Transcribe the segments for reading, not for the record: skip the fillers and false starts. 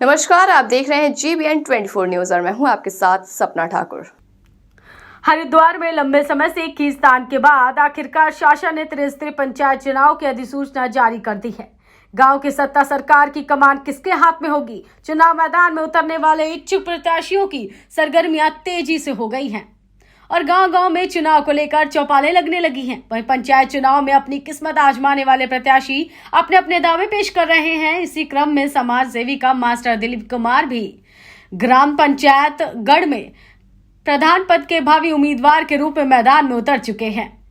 नमस्कार, आप देख रहे हैं GBN 24 न्यूज और मैं हूं आपके साथ सपना ठाकुर। हरिद्वार में लंबे समय से खींचतान के बाद आखिरकार शासन ने त्रिस्तरीय पंचायत चुनाव की अधिसूचना जारी कर दी है। गांव की सत्ता सरकार की कमान किसके हाथ में होगी? चुनाव मैदान में उतरने वाले इच्छुक प्रत्याशियों की सरगर्मियां तेजी से हो गई हैं और गांव-गांव में चुनाव को लेकर चौपालें लगने लगी हैं। वहीं पंचायत चुनाव में अपनी किस्मत आजमाने वाले प्रत्याशी अपने अपने दावे पेश कर रहे हैं। इसी क्रम में समाज सेविका मास्टर दिलीप कुमार भी ग्राम पंचायत गढ़ में प्रधान पद के भावी उम्मीदवार के रूप में मैदान में उतर चुके हैं।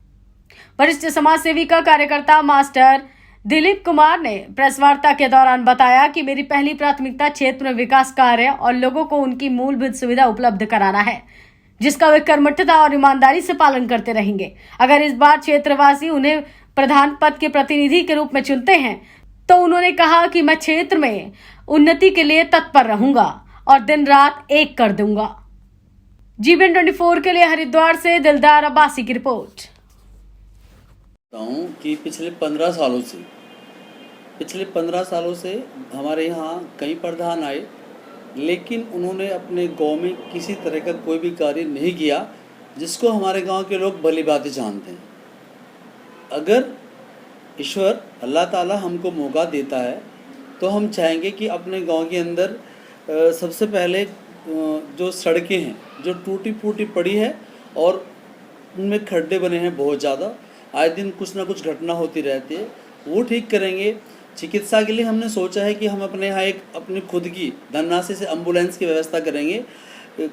वरिष्ठ समाज सेविका कार्यकर्ता मास्टर दिलीप कुमार ने प्रेस वार्ता के दौरान बताया कि मेरी पहली प्राथमिकता क्षेत्र में विकास कार्य और लोगों को उनकी मूलभूत सुविधा उपलब्ध कराना है, जिसका वे कर्मठता और ईमानदारी से पालन करते रहेंगे। अगर इस बार क्षेत्रवासी उन्हें प्रधान पद के प्रतिनिधि के रूप में चुनते हैं तो उन्होंने कहा कि मैं क्षेत्र में उन्नति के लिए तत्पर रहूंगा और दिन रात एक कर दूंगा। GBN 24 के लिए हरिद्वार से दिलदार अब्बासी की रिपोर्ट। कि पिछले 15 सालों से हमारे यहाँ कई प्रधान आए, लेकिन उन्होंने अपने गांव में किसी तरह का कोई भी कार्य नहीं किया जिसको हमारे गांव के लोग भली भांति जानते हैं। अगर ईश्वर अल्लाह ताला हमको मौका देता है तो हम चाहेंगे कि अपने गांव के अंदर सबसे पहले जो सड़कें हैं जो टूटी फूटी पड़ी है और उनमें खड्डे बने हैं बहुत ज़्यादा, आए दिन कुछ ना कुछ घटना होती रहती है, वो ठीक करेंगे। चिकित्सा के लिए हमने सोचा है कि हम अपने यहाँ एक अपनी खुद की धनराशि से एम्बुलेंस की व्यवस्था करेंगे।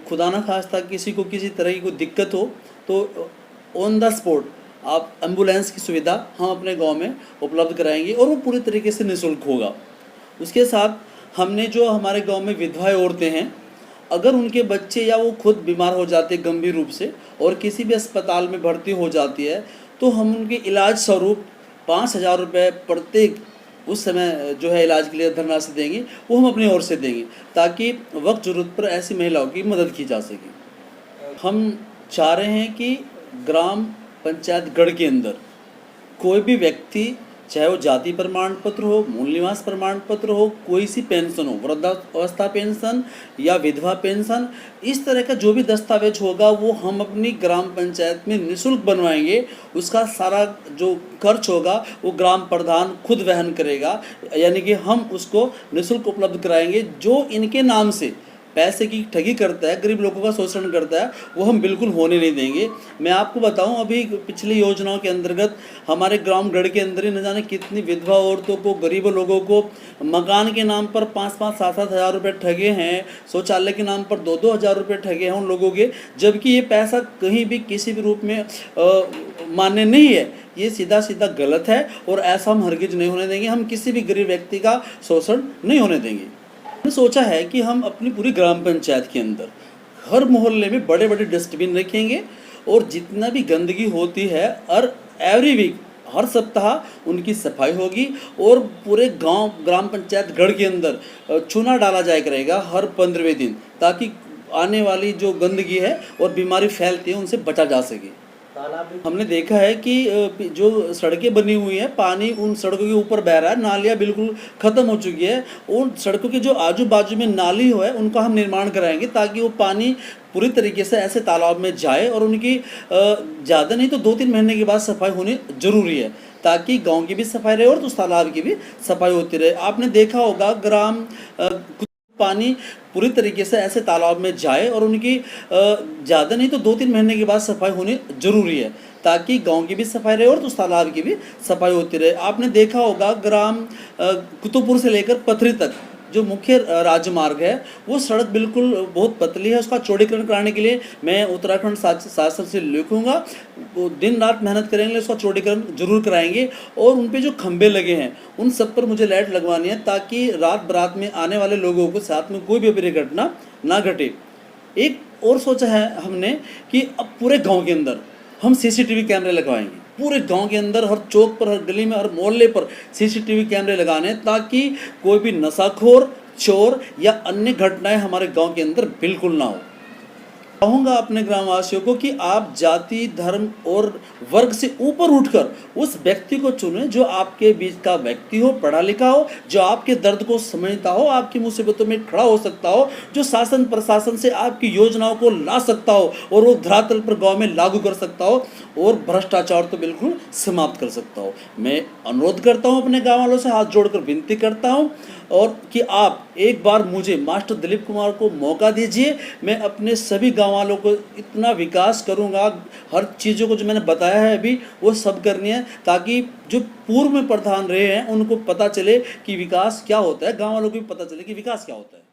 खुदा न खास्ता किसी को किसी तरह की कोई दिक्कत हो तो ऑन द स्पॉट आप एम्बुलेंस की सुविधा हम अपने गांव में उपलब्ध कराएंगे और वो पूरी तरीके से निःशुल्क होगा। उसके साथ हमने जो हमारे गांव में विधवा औरतें हैं, अगर उनके बच्चे या वो खुद बीमार हो जाते हैं गंभीर रूप से और किसी भी अस्पताल में भर्ती हो जाती है तो हम उनके इलाज स्वरूप 5,000 रुपये प्रत्येक उस समय जो है इलाज के लिए धनराशि देंगे, वो हम अपनी ओर से देंगे ताकि वक्त ज़रूरत पर ऐसी महिलाओं की मदद की जा सके। हम चाह रहे हैं कि ग्राम पंचायत गढ़ के अंदर कोई भी व्यक्ति, चाहे वो जाति प्रमाण पत्र हो, मूल निवास प्रमाण पत्र हो, कोई सी पेंशन हो, वृद्धावस्था पेंशन या विधवा पेंशन, इस तरह का जो भी दस्तावेज होगा वो हम अपनी ग्राम पंचायत में निःशुल्क बनवाएंगे। उसका सारा जो खर्च होगा वो ग्राम प्रधान खुद वहन करेगा, यानी कि हम उसको निःशुल्क उपलब्ध कराएंगे। जो इनके नाम से पैसे की ठगी करता है, गरीब लोगों का शोषण करता है, वो हम बिल्कुल होने नहीं देंगे। मैं आपको बताऊं, अभी पिछली योजनाओं के अंतर्गत हमारे ग्राम गढ़ के अंदर ही न जाने कितनी विधवा औरतों को, गरीब लोगों को मकान के नाम पर 5-5, 7-7 हज़ार रुपये ठगे हैं, शौचालय के नाम पर 2-2 हज़ार रुपये ठगे हैं उन लोगों के, जबकि ये पैसा कहीं भी किसी भी रूप में मान्य नहीं है। ये सीधा सीधा गलत है और ऐसा हम हरगिज नहीं होने देंगे। हम किसी भी गरीब व्यक्ति का शोषण नहीं होने देंगे। हमने सोचा है कि हम अपनी पूरी ग्राम पंचायत के अंदर हर मोहल्ले में बड़े बड़े डस्टबिन रखेंगे और जितना भी गंदगी होती है और एवरी वीक, हर सप्ताह उनकी सफाई होगी और पूरे गांव ग्राम पंचायत गढ़ के अंदर चूना डाला जाया करेगा हर 15वें दिन, ताकि आने वाली जो गंदगी है और बीमारी फैलती है उनसे बचा जा सके। हमने देखा है कि जो सड़कें बनी हुई हैं, पानी उन सड़कों के ऊपर बह रहा है, नालियाँ बिल्कुल ख़त्म हो चुकी है। उन सड़कों के जो आजू बाजू में नाली हो है उनका हम निर्माण कराएंगे ताकि वो पानी पूरी तरीके से ऐसे तालाब में जाए और उनकी ज़्यादा नहीं तो 2-3 महीने के बाद सफाई होनी ज़रूरी है, ताकि गांव की भी सफाई रहे और उस तालाब की भी सफाई होती रहे। आपने देखा होगा ग्राम पानी पूरी तरीके से ऐसे तालाब में जाए और उनकी ज़्यादा नहीं तो 2-3 महीने के बाद सफाई होनी ज़रूरी है, ताकि गांव की भी सफाई रहे और उस तालाब की भी सफाई होती रहे। आपने देखा होगा ग्राम कुतुबपुर से लेकर पथरी तक जो मुख्य राजमार्ग है वो सड़क बिल्कुल बहुत पतली है। उसका चौड़ीकरण कराने के लिए मैं उत्तराखंड शासन से लिखूँगा, वो दिन रात मेहनत करेंगे, उसका चौड़ीकरण जरूर कराएंगे। और उन पे जो खंभे लगे हैं उन सब पर मुझे लाइट लगवानी है ताकि रात बरात में आने वाले लोगों को साथ में कोई भी अप्रिय घटना ना घटे। एक और सोचा है हमने कि अब पूरे गाँव के अंदर हम CCTV कैमरे लगवाएंगे, पूरे गांव के अंदर हर चौक पर, हर गली में, हर मोहल्ले पर CCTV कैमरे लगाने, ताकि कोई भी नशाखोर, चोर या अन्य घटनाएं हमारे गांव के अंदर बिल्कुल ना हो। कहूँगा अपने ग्रामवासियों को कि आप जाति, धर्म और वर्ग से ऊपर उठकर उस व्यक्ति को चुनें जो आपके बीच का व्यक्ति हो, पढ़ा लिखा हो, जो आपके दर्द को समझता हो, आपकी मुसीबतों में खड़ा हो सकता हो, जो शासन प्रशासन से आपकी योजनाओं को ला सकता हो और वो धरातल पर गांव में लागू कर सकता हो और भ्रष्टाचार तो बिल्कुल समाप्त कर सकता हो। मैं अनुरोध करता हूँ, अपने गाँव वालों से हाथ जोड़कर विनती करता हूँ और कि आप एक बार मुझे मास्टर दिलीप कुमार को मौका दीजिए। मैं अपने सभी गाँव वालों को इतना विकास करूंगा, हर चीज़ों को जो मैंने बताया है अभी वो सब करनी है, ताकि जो पूर्व में प्रधान रहे हैं उनको पता चले कि विकास क्या होता है, गाँव वालों को भी पता चले कि विकास क्या होता है।